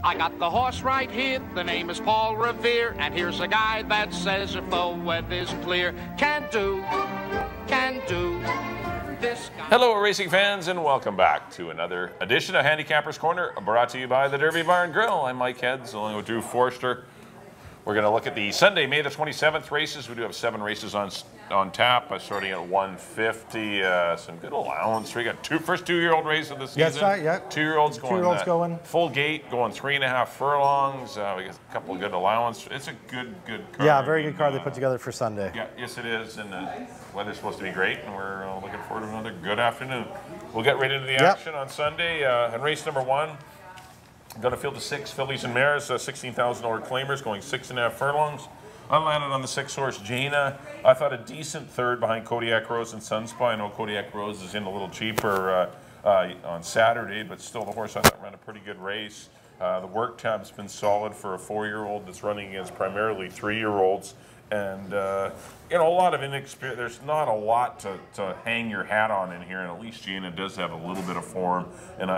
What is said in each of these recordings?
I got the horse right here, the name is Paul Revere, and here's a guy that says if the weather's clear, can do this guy. Hello, racing fans, and welcome back to another edition of Handicapper's Corner, brought to you by the Derby Bar and Grill. I'm Mike Heads, along with Drew Forster. We're going to look at the Sunday, May the 27th races. We do have 7 races on tap, starting at 150. Some good allowance. We got first 2-year-old race of the season. Yes, right, yeah. 2-year-olds going. 2-year-olds going. Full gate, going 3.5 furlongs. We got a couple of good allowance. It's a good card. Yeah, very good card they put together for Sunday. Yeah, yes it is. And the weather's supposed to be great, and we're looking forward to another good afternoon. We'll get right into the action on Sunday. And race number 1. Got a field of 6 fillies and mares, $16,000 claimers, going 6.5 furlongs. I landed on the 6-horse Jaina. I thought a decent third behind Kodiak Rose and Sunspy. I know Kodiak Rose is in a little cheaper on Saturday, but still the horse I thought ran a pretty good race. The work tab's been solid for a 4-year-old that's running against primarily 3-year-olds. And, you know, a lot of inexperience. There's not a lot to hang your hat on in here, and at least Jaina does have a little bit of form. And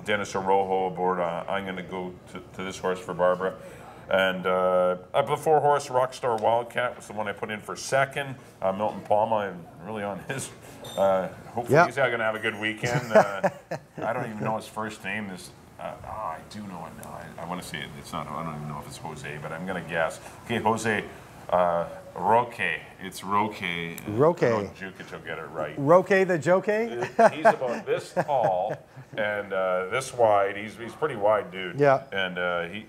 Dennis Orojo aboard, I'm going to go to this horse for Barbara. And the 4-horse Rockstar Wildcat was the one I put in for second. Milton Palma, I'm really on his. Hopefully he's going to have a good weekend. I don't even know his first name. I do know it now. I want to say it's not. I don't even know if it's Jose, but I'm going to guess. Okay, Jose. Roque. It's Roque. Roque. Jukic will get it right. Roque the Joke? He's about this tall and this wide. He's pretty wide, dude. Yeah. And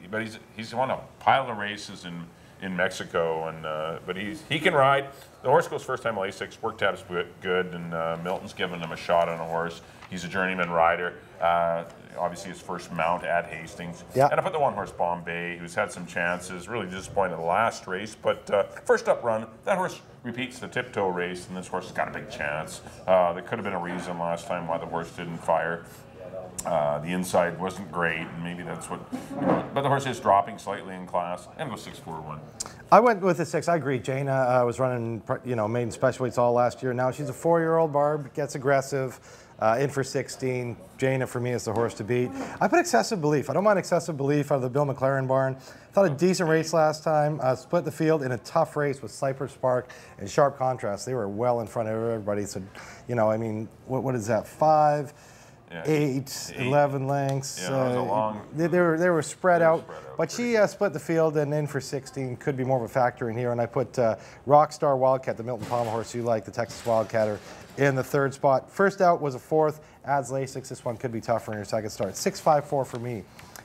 he's won a pile of races in Mexico, and but he can ride. The horse goes first time Lasix. Work tab's good, and Milton's giving him a shot on a horse. He's a journeyman rider. Obviously his first mount at Hastings. Yeah. And I put the 1-horse Bombay, who's had some chances, really disappointed in the last race, but first up run, that horse repeats the tiptoe race, and this horse has got a big chance. There could have been a reason last time why the horse didn't fire. The inside wasn't great, and maybe that's what, but the horse is dropping slightly in class. And go 6-4-1. I went with the 6. I agree. Jaina was running, maiden special weights all last year. Now she's a 4-year-old. Barb gets aggressive. In for 16. Jaina for me is the horse to beat. I put Excessive Belief. I don't mind Excessive Belief out of the Bill McLaren barn. Thought a decent race last time. Split the field in a tough race with Cypress Spark and Sharp Contrast. They were well in front of everybody. So, I mean, what is that? 5, 8, 11 lengths. Yeah, it was a long. They were spread out. But she split the field and in for 16 could be more of a factor in here. And I put Rockstar Wildcat, the Milton Palma horse you like, the Texas Wildcatter, in the 3rd spot. First out was a 4th, adds Lasix. This one could be tougher in your second start. 6-5-4 for me.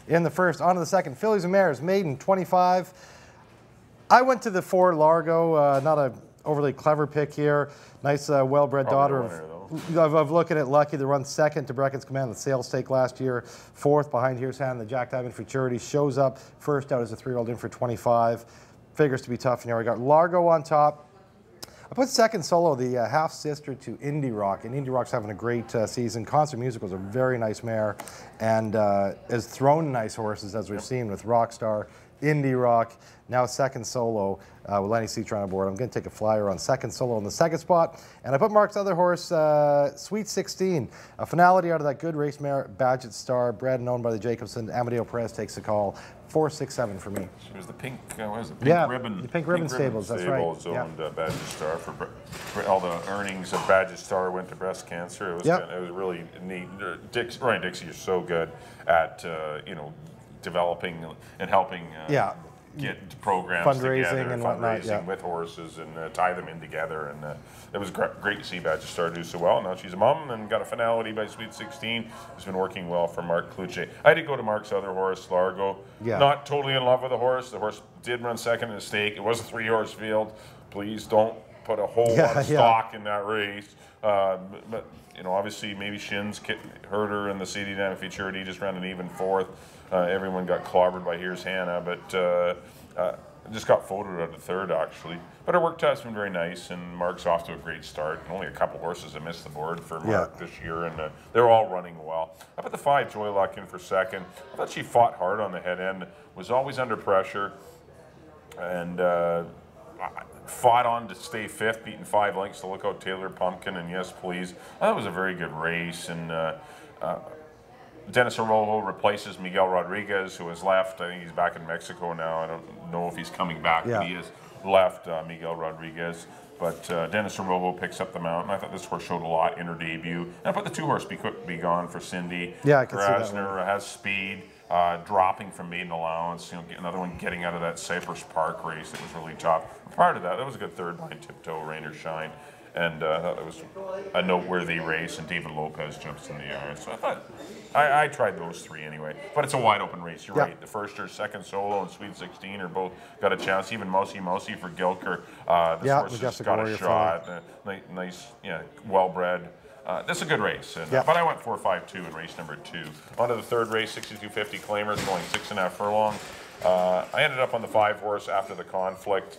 In the 1st, on to the 2nd, Fillies and Mares, maiden 25. I went to the 4 Largo, not a overly clever pick here. Nice, well-bred daughter of Looking at Lucky, that runs 2nd to Brecken's Command, the sales stake last year. 4th behind Here's Hand, the Jack Diamond Futurity. Shows up first out as a 3-year-old in for 25. Figures to be tough in here. We got Largo on top. I put second solo, the half-sister to Indie Rock, and Indie Rock's having a great season. Concert Musical's a very nice mare, and has thrown nice horses, as we've seen with Rockstar, Indie Rock, now second solo with Lenny Citron on board. I'm going to take a flyer on second solo in the 2nd spot, and I put Mark's other horse, Sweet 16, a finality out of that good race mare, Badget Star, bred and owned by the Jacobson. Amadeo Perez takes the call. 4-6-7 for me. She was the pink, what is it? Pink Ribbon. The Pink Ribbon Stables, that's right. Owned Badger Star for all the earnings of Badger Star went to breast cancer. It was it was really neat. Ryan Dixie is so good at developing and helping get programs fundraising together, and whatnot, with horses and tie them in together. And it was great to see Badger Star do so well. Now she's a mom and got a finality by Sweet 16. It's been working well for Mark Kluche. I did go to Mark's other horse, Largo. Yeah. Not totally in love with the horse. The horse did run 2nd in the stake. It was a 3-horse field. Please don't put a whole lot of stock in that race. But obviously maybe shins hurt her in the CD Diamond Futurity. Just ran an even 4th. Everyone got clobbered by Here's Hannah, but just got photoed out of 3rd actually. But her work test's been very nice, and Mark's off to a great start. Only a couple horses that missed the board for Mark this year, and they're all running well. I put the 5 Joy Luck in for 2nd. I thought she fought hard on the head end, was always under pressure, and fought on to stay 5th, beating 5 lengths to Look Out Taylor Pumpkin and Yes Please. I thought it was a very good race, and Dennis Arrojo replaces Miguel Rodriguez, who has left. I think he's back in Mexico now. I don't know if he's coming back, but he has left, Miguel Rodriguez. But Dennis Arrojo picks up the mount, and I thought this horse showed a lot in her debut. And I put the 2-horse Be Gone for Cindy. Yeah, I can see that Grasner has speed, dropping from maiden allowance. You know, another one getting out of that Cypress Park race that was really tough. Prior to that, that was a good third line tiptoe, rain or shine. And I thought it was a noteworthy race, and David Lopez jumps in the yard. So I thought, I tried those 3 anyway. But it's a wide open race, you're right. The first or second solo and Sweet 16 are both got a chance. Even Mousy for Gilker. This horse has got a shot. Nice, well-bred. That's a good race. And, but I went 4-5-2 in race number 2. On to the third race, 6250 Claimers, going 6.5 furlong. I ended up on the 5-horse after the conflict.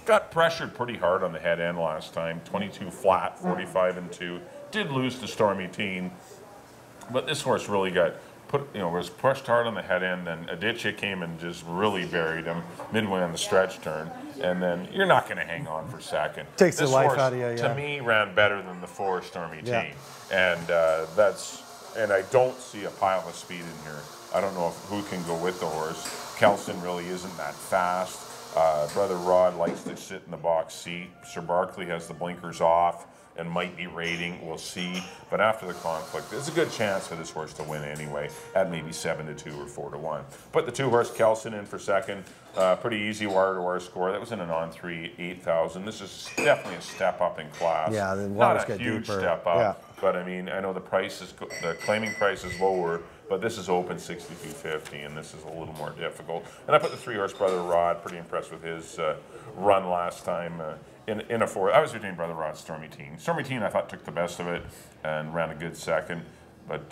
Got pressured pretty hard on the head end last time. 22 flat, 45-2. Did lose to Stormy Teen, but this horse really got was pushed hard on the head end. Then Aditya came and just really buried him midway on the stretch turn. And then you're not going to hang on for second. Takes the life out of you. To me, ran better than the 4 Stormy Teen, and I don't see a pile of speed in here. I don't know who can go with the horse. Kelson really isn't that fast. Brother Rod likes to sit in the box seat. Sir Barkley has the blinkers off and might be rating. We'll see. But after the conflict, there's a good chance for this horse to win anyway at maybe 7-2 or 4-1. Put the 2-horse Kelson in for second. Pretty easy wire-to-wire score. That was in an on-3, 8,000. This is definitely a step up in class. Yeah, the not waters a get huge deeper. step up. But I mean, I know the claiming price is lower. But this is open 62.50, and this is a little more difficult. And I put the 3-horse Brother Rod. Pretty impressed with his run last time in a 4. I was between Brother Rod and Stormy Teen. Stormy Teen, I thought, took the best of it and ran a good second. But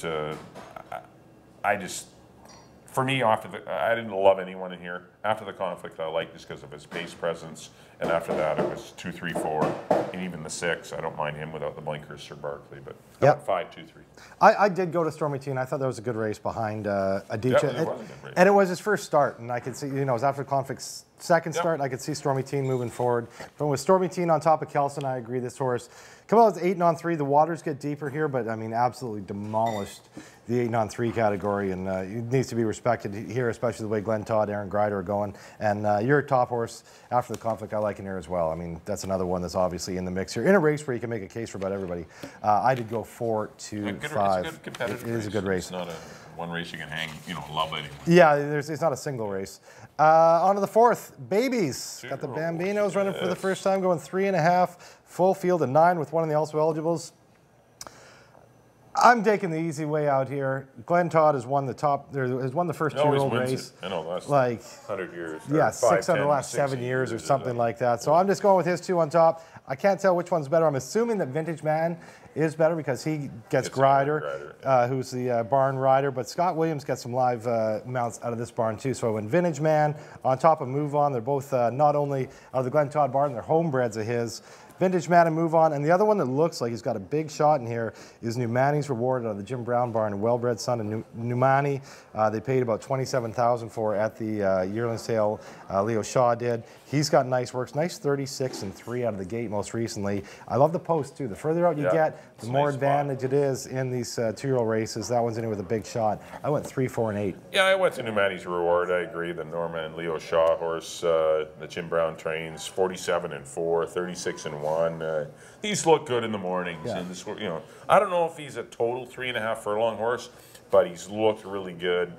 for me, I didn't love anyone in here. After the conflict, I liked just because of his pace presence. And after that, it was 2, 3, 4, and even the 6. I don't mind him without the blinkers, Sir Barkley. But 5, 2, 3. I did go to Stormy Teen. I thought that was a good race behind Aditya. It was a good race. And it was his first start, and I could see, it was after the conflict's second start, I could see Stormy Teen moving forward. But with Stormy Teen on top of Kelson, I agree this horse. Come out with 8 on 3. The waters get deeper here, but I mean, absolutely demolished the 8 on 3 category, and it needs to be respected here, especially the way Glenn Todd, Aaron Greider are going. And you're a top horse after the conflict. I like in here as well. I mean, that's another one that's obviously in the mix here in a race where you can make a case for about everybody. I did go 4-2-5. It's a good competitive It is a good race. It's not one race you can hang, love it. Yeah, it's not a single race. On to the 4th, Babies. Got the Bambinos running for the first time, going 3.5, full field of 9 with one of the also eligibles. I'm taking the easy way out here. Glenn Todd has won the first 2-year-old race. I know, last 100 years. Yeah, 6 out of the last 7 years or something like that. So I'm just going with his 2 on top. I can't tell which one's better. I'm assuming that Vintage Man is better because he gets Greider, who's the barn rider. But Scott Williams gets some live mounts out of this barn too. So I went Vintage Man on top of Move On. They're both not only out of the Glenn Todd barn, they're homebreds of his. Vintage Man and Move On. And the other one that looks like he's got a big shot in here is Numani's Reward out of the Jim Brown barn, a well-bred son of Numani. They paid about $27,000 for at the yearling sale. Leo Shaw did. He's got nice works, nice 36-3 out of the gate most recently. I love the post too. The further out you get, the more advantage it is in these 2-year-old races. That one's in here with a big shot. I went 3, 4, and 8. Yeah, I went to Numani's Reward. I agree. The Norma and Leo Shaw horse, the Jim Brown trains, 47-4, 36-1. He's looked good in the mornings. And this, I don't know if he's a total 3.5 furlong horse, but he's looked really good.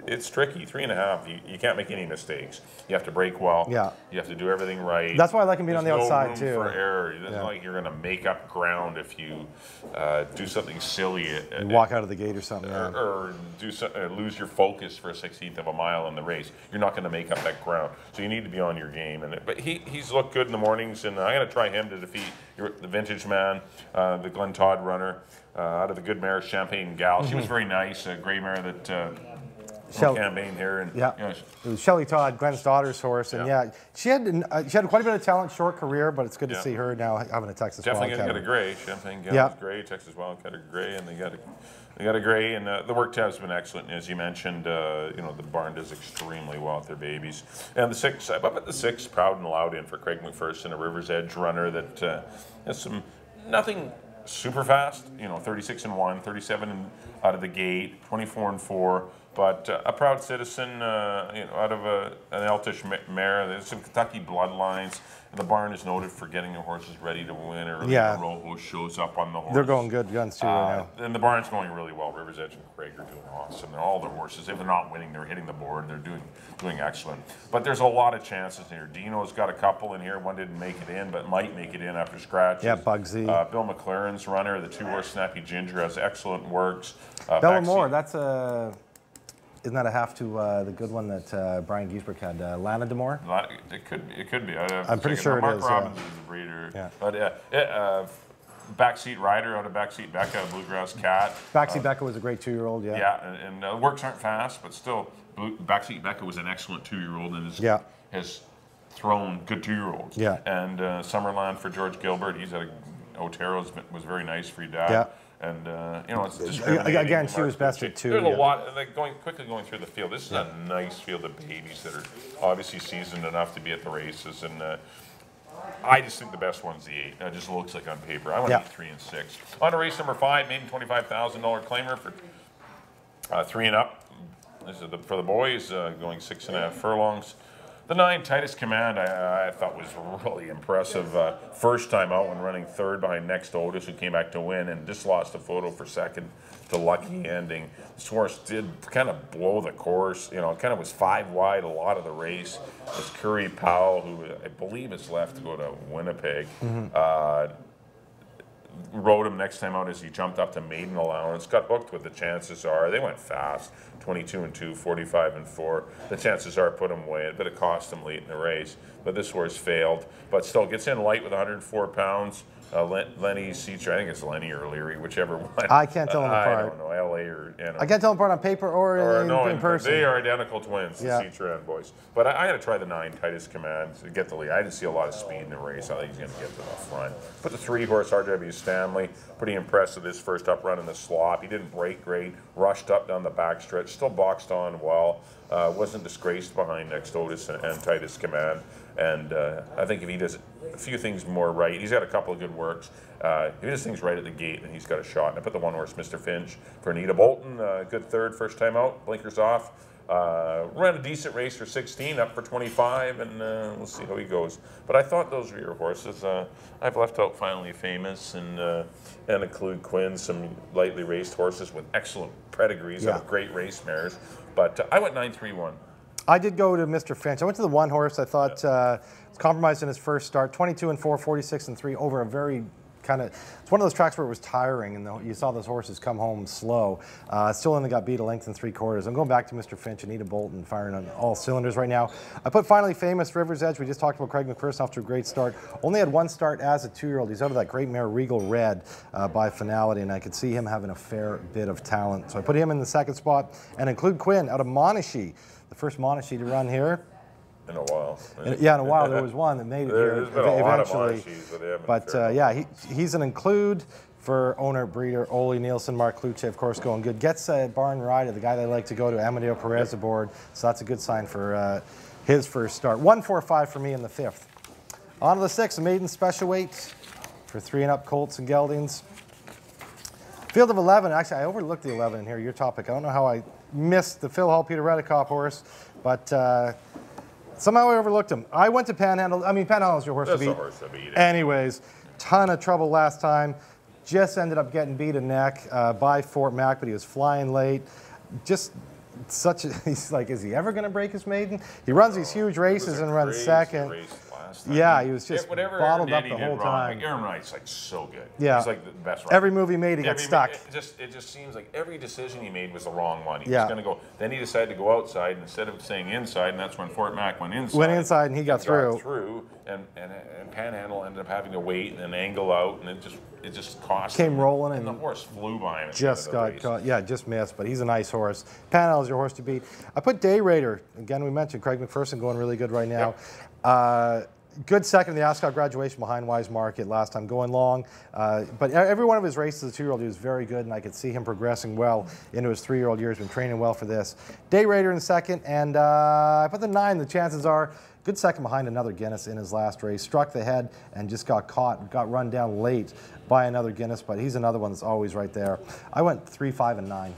It's tricky. 3.5. You can't make any mistakes. You have to break well. Yeah. You have to do everything right. That's why I like him being on the outside too. No room for error. It's not like you're going to make up ground if you do something silly. You walk out of the gate or something. Or lose your focus for a 16th of a mile in the race. You're not going to make up that ground. So you need to be on your game. But he's looked good in the mornings, and I'm going to try him to defeat the Vintage Man, the Glenn Todd runner, out of the good mare Champagne Gal. She was very nice, a gray mare that. Campaign here, and it was Shelley Todd, Glenn's daughter's horse, and she had quite a bit of talent, short career, but it's good to see her now having a Texas Definitely Wildcat. Got a gray, Champagne Gal is gray, Texas Wildcat are gray, and they got a gray, and the work tab's been excellent. And as you mentioned, the barn does extremely well with their babies. And the 6, I put the 6 Proud and Loud in for Craig McPherson, a River's Edge runner that has nothing super fast, 36-1, 37 out of the gate, 24-4. But a proud citizen, out of an Eltish mare. There's some Kentucky bloodlines. And the barn is noted for getting the horses ready to win early. Yeah. The Rojo shows up on the horse. They're going good guns too right now. And the barn's going really well. Rivers Edge and Craig are doing awesome. All their horses, if they're not winning, they're hitting the board. They're doing excellent. But there's a lot of chances here. Dino's got a couple in here. One didn't make it in, but might make it in after scratches. Yeah, Bugsy. Bill McLaren's runner, the 2-horse Snappy Ginger, has excellent works. Bellamore, that's a... Isn't that a half to the good one that Brian Giesbrecht had, Lana Demore? It could be. I'm pretty sure Mark it is. Robbins is the breeder. Yeah. But Backseat Rider out of Backseat Becca, Bluegrass Cat. Backseat Becca was a great 2-year-old, yeah. Yeah, and works aren't fast, but still, Backseat Becca was an excellent 2-year-old and has thrown good 2-year-olds. Yeah. And Summerland for George Gilbert, he's at Otero's was very nice for your dad. Yeah. And it's discriminating. Again, she was best at 2. There's a lot. Like quickly going through the field. This is a nice field of babies that are obviously seasoned enough to be at the races. And I just think the best one's the 8. It just looks like on paper. I went 8, 3, and 6. On to race number 5, maiden $25,000 claimer for 3 and up. This is for the boys, going 6.5 furlongs. The 9, Titus Command, I thought was really impressive. First time out when running 3rd behind Next Otis, who came back to win, and just lost a photo for 2nd to Lucky Ending. This horse did kind of blow the course. Kind of was 5 wide a lot of the race. It's Curry Powell, who I believe is left to go to Winnipeg. Rode him next time out as he jumped up to maiden allowance. Got booked with the chances are. They went fast, 22-2, 45-4. The chances are put him away, but it cost him late in the race. But this horse failed, but still gets in light with 104 pounds. Lenny Seacher, I think it's Lenny or Leary, whichever one. I can't tell them apart. I don't know, LA or I can't tell them apart on paper or in person. They are identical twins, the Seacher boys. But I got to try the 9, Titus Command, to get the lead. I didn't see a lot of speed in the race. I think he's going to get to the front. But the 3-horse RW Stanley, pretty impressed with his first up run in the slop. He didn't break great, rushed up down the backstretch, still boxed on well. Wasn't disgraced behind Next Otis and Titus Command. And I think if he does a few things more right, he's got a couple of good works. If he does things right at the gate, then he's got a shot. And I put the 1-horse Mr. Finch for Anita Bolton. Good 3rd, first time out, blinkers off. Ran a decent race for 16, up for 25, and we'll see how he goes. But I thought those were your horses. I've left out Finally Famous and include Quinn, some lightly raced horses with excellent pedigrees of great race mares. But I went 9-3-1. I did go to Mr. Finch. I went to the 1-horse. I thought it's compromised in his first start. 22-4, 46-3 over a very kind of, it's one of those tracks where it was tiring and you saw those horses come home slow. Still only got beat a length and 3/4. I'm going back to Mr. Finch, Anita Bolton firing on all cylinders right now. I put Finally Famous, Rivers Edge. We just talked about Craig McPherson off to a great start. Only had 1 start as a 2-year-old. He's out of that great mare Regal Red by Finality, and I could see him having a fair bit of talent. So I put him in the 2nd spot and include Quinn out of Monashi. The first Monashi to run here. In a while. In a while. There was one that made it here eventually. But he's an include for owner, breeder, Ole Nielsen, Mark Kluche, of course, going good. Gets a barn rider, the guy they like to go to, Amadeo Perez aboard. So that's a good sign for his first start. 1-4-5 for me in the 5th. On to the 6th, maiden special weight for 3 and up Colts and Geldings. Field of 11. Actually, I overlooked the 11 in here, your topic. I don't know how I missed the Phil Hall Peter Redekop horse, but somehow I overlooked him. I went to Panhandle. I mean, Panhandle's your horse to beat. That's the horse to beat. Anyways, ton of trouble last time. Just ended up getting beat a neck by Fort Mac, but he was flying late. Just such a, he's like, is he ever going to break his maiden? He runs these huge races and runs 2nd. Yeah, he was just bottled up the whole time. Aaron Wright's like so good. Yeah. He's like the best rider. Every move he made, he got stuck. It just seems like every decision he made was the wrong one. He was going to go. Then he decided to go outside instead of staying inside, and that's when Fort Mac went inside. Went inside, and he got through. And Panhandle ended up having to wait and angle out, and it just cost Came him. rolling, and the horse flew by him. Just got caught. Yeah, just missed, but he's a nice horse. Panhandle's your horse to beat. I put Day Raider. Again, we mentioned Craig McPherson going really good right now. Yep. Good 2nd in the Ascot graduation behind Wise Market last time, going long. But every one of his races as a 2-year-old, he was very good, and I could see him progressing well into his 3-year-old years, been training well for this. Day Raider in 2nd, and I put the 9. The chances are Good second behind another Guinness in his last race. Struck the head and just got caught, got run down late by another Guinness, but he's another one that's always right there. I went 3, 5, and 9.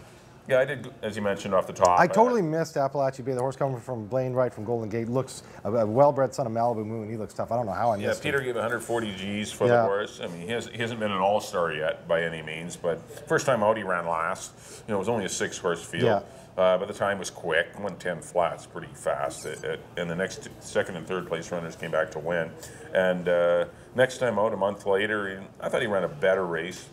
Yeah, I did, as you mentioned off the top. I totally missed Appalachia Bay. The horse coming from Blaine Wright from Golden Gate looks a well-bred son of Malibu Moon. He looks tough. I don't know how I missed Peter him. gave 140 Gs for the horse. I mean, he hasn't been an all-star yet by any means, but first time out he ran last. You know, it was only a 6-horse field. Yeah. But the time was quick. Went 10 flats pretty fast. And the next second and third place runners came back to win. And next time out, a month later, I thought he ran a better race.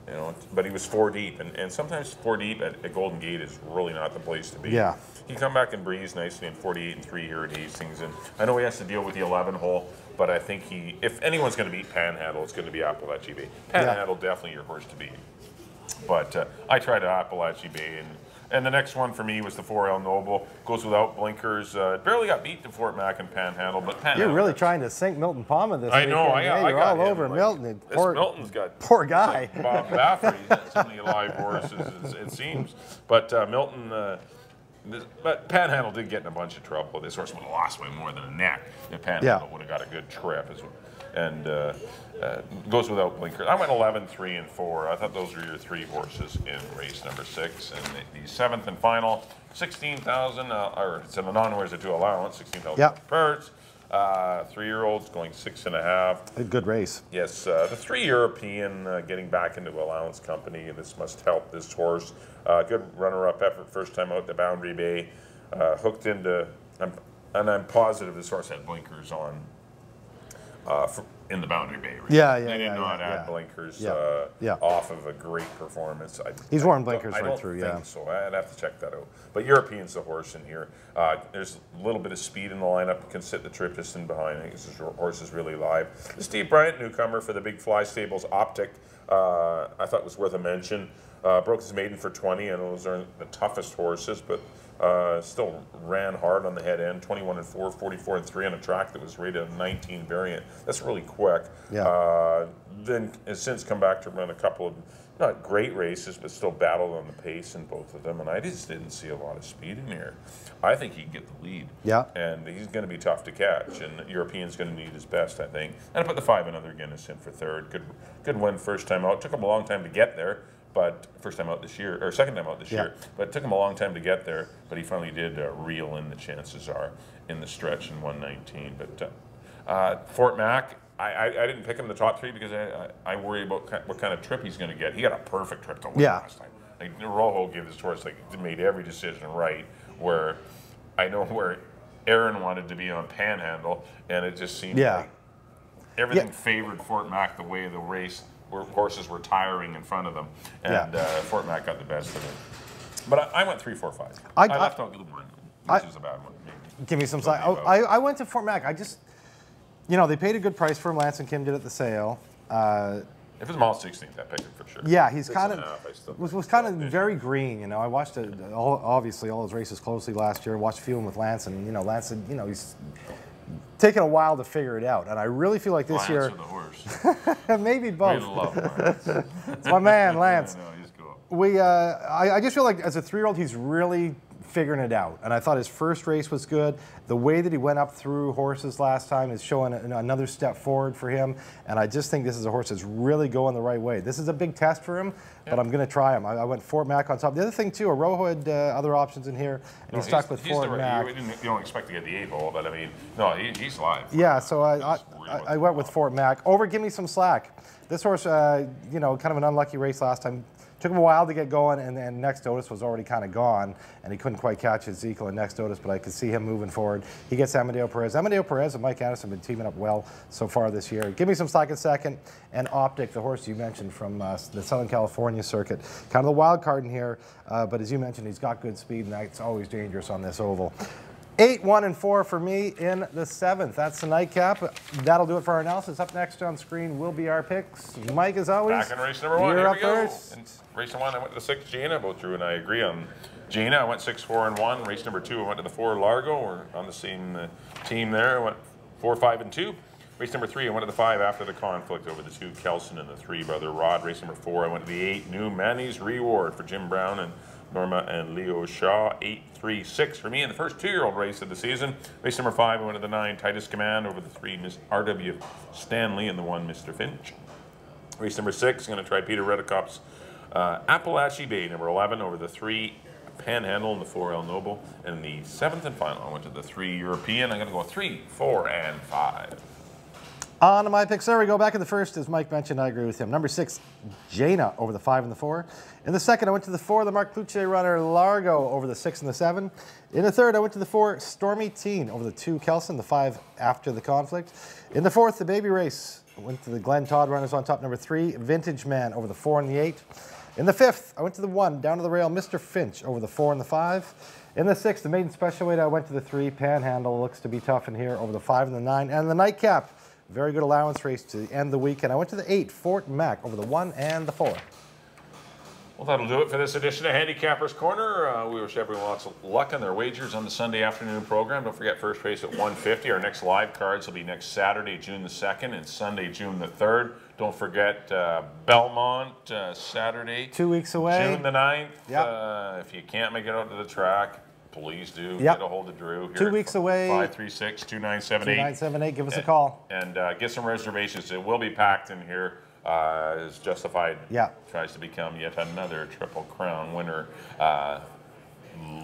You know, but he was 4 deep, and sometimes 4 deep at Golden Gate is really not the place to be. Yeah. He come back and breeze nicely in 48 and 3 here at Hastings, and I know he has to deal with the 11 hole, but I think if anyone's going to beat Panhandle, it's going to be Appalachia Bay. Panhandle definitely your horse to beat, but I tried Appalachia Bay, and the next one for me was the 4 El Noble. Goes without blinkers. Barely got beat to Fort Mac and Panhandle, but Panhandle. You're really trying to sink Milton Palmer this weekend. I know. You're got all over him, Milton. Milton's got poor guy. Like Bob Baffert. He's got so many live horses, it seems. But Milton. But Panhandle did get in a bunch of trouble. This horse would have lost way more than a neck. If Panhandle would have got a good trip. And goes without blinkers. I went 11, 3, and 4. I thought those were your 3 horses in race number 6. And the 7th and final, 16,000, or it's an non-winners to allowance, 16,000 purse. 3-year-olds going 6.5. A good race. Yes, the 3 European getting back into allowance company, and this must help this horse. Good runner-up effort first time out the Boundary Bay. Hooked into, and I'm positive this horse had blinkers on in the Boundary Bay race. They did not add blinkers off of a great performance. He's worn blinkers right I through, don't think so. I'd have to check that out. But European's the horse in here. There's a little bit of speed in the lineup. You can sit the trip just in behind. I think this horse is really live. The Steve Bryant newcomer for the Big Fly Stables, Optic, I thought was worth a mention. Broke his maiden for 20, and those are the toughest horses, but still ran hard on the head end, 21 and 4, 44 and 3 on a track that was rated a 19 variant. That's really quick. Then has since come back to run a couple of not great races, but still battled on the pace in both of them, and I just didn't see a lot of speed in here. I think he can get the lead. And he's going to be tough to catch, and European's going to need his best, I think. And I put the 5 another Guinness in for 3rd. Good win first time out. Took him a long time to get there. But first time out this year, or second time out this year, but it took him a long time to get there. But he finally did reel in, the chances are, in the stretch in 119. But Fort Mac, I didn't pick him in the top 3 because I worry about what kind of trip he's going to get. He got a perfect trip to win last time. Like, Rojo gave his horse, like, made every decision right. Where I know where Aaron wanted to be on Panhandle, and it just seemed like everything favored Fort Mac the way the race. Where horses were tiring in front of them, and Fort Mac got the best of it. But I went 3, 4, 5. I left out the one, which is a bad one. Maybe. Give me some slack. I went to Fort Mac. I just, they paid a good price for him. Lance and Kim did at the sale. If it was mile 16th, I picked him for sure. Yeah, he's kind of was kind of very green. I watched obviously all his races closely last year. Watched a few of them with Lance, and Lance said, he's taken a while to figure it out, and I really feel like this year. Lance or the horse? Maybe both. We love Lance. It's my man, Lance. No, he's cool. I just feel like as a 3-year-old, he's really figuring it out, and I thought his first race was good. The way that he went up through horses last time is showing another step forward for him, and I just think this is a horse that's really going the right way. This is a big test for him, but I'm going to try him. I went Fort Mac on top. The other thing too, Rojo had other options in here, and he's stuck with Fort Mac. You don't expect to get the 8 hole, but I mean, no, he's live. Yeah, so I went with Fort Mac. Give me some slack. This horse, kind of an unlucky race last time. Took him a while to get going, and then Next Otis was already kind of gone, and he couldn't quite catch Ezekiel and Next Otis, but I could see him moving forward. He gets Amadeo Perez. Amadeo Perez and Mike Anderson have been teaming up well so far this year. Give me some slack in second, and Optic, the horse you mentioned from the Southern California circuit. Kind of the wild card in here, but as you mentioned, he's got good speed, and that's always dangerous on this oval. 8, 1, and 4 for me in the 7th. That's the nightcap. That'll do it for our analysis. Up next on screen will be our picks. Mike, as always. Back in race number 1. You're Here up we go. first. In race number 1, I went to the 6 Gina. Both Drew and I agree on Gina. I went 6, 4, and 1. Race number 2, I went to the 4 Largo. We're on the same team there. I went 4, 5, and 2. Race number 3, I went to the 5 after the conflict over the 2 Kelson and the 3 Brother Rod. Race number 4, I went to the 8 New Manny's Reward for Jim Brown and Norma and Leo Shaw, 8-3-6 for me in the first 2-year-old race of the season. Race number 5, I went to the 9, Titus Command over the 3, Miss R.W. Stanley, and the 1, Mr. Finch. Race number 6, I'm going to try Peter Redicop's Appalachie Bay, number 11, over the 3, Panhandle, and the 4, El Noble. And the 7th and final, I went to the 3, European. I'm going to go 3, 4, and 5. On to my picks, there we go. Back in the first, as Mike mentioned, I agree with him. Number 6, Jaina over the 5 and the 4. In the second, I went to the 4, the Mark Pluche runner, Largo over the 6 and the 7. In the third, I went to the 4, Stormy Teen over the 2, Kelson, the 5 after the conflict. In the fourth, the Baby Race, I went to the Glenn Todd runners on top, number 3, Vintage Man over the 4 and the 8. In the fifth, I went to the 1, down to the rail, Mr. Finch over the 4 and the 5. In the sixth, the maiden special weight, I went to the 3, Panhandle, looks to be tough in here, over the 5 and the 9. And the nightcap, very good allowance race to end the weekend. I went to the 8, Fort Mac, over the 1 and the 4. Well, that'll do it for this edition of Handicapper's Corner. We wish everyone lots of luck on their wagers on the Sunday afternoon program. Don't forget, first race at 1:50. Our next live cards will be next Saturday, June the 2nd, and Sunday, June the 3rd. Don't forget Belmont, Saturday. 2 weeks away. June the 9th. Yep. If you can't make it out to the track, please do get a hold of Drew. Here 2 weeks away. 536-2978. 2978, give us a call. And get some reservations. It will be packed in here. Is Justified tries to become yet another Triple Crown winner.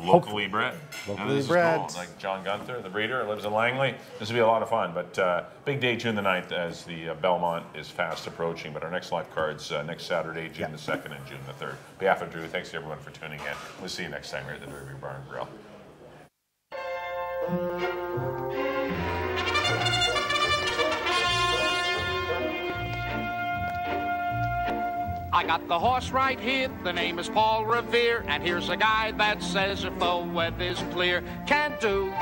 Locally bred. Locally bred. Cool. Like John Gunther, the breeder, lives in Langley. This will be a lot of fun. But big day, June the 9th, as the Belmont is fast approaching. But our next live cards next Saturday, June the 2nd and June the 3rd. On behalf of Drew, thanks to everyone for tuning in. We'll see you next time here at the Derby Barn Grill. I got the horse right here, the name is Paul Revere, and here's a guy that says if the weather's clear, can do,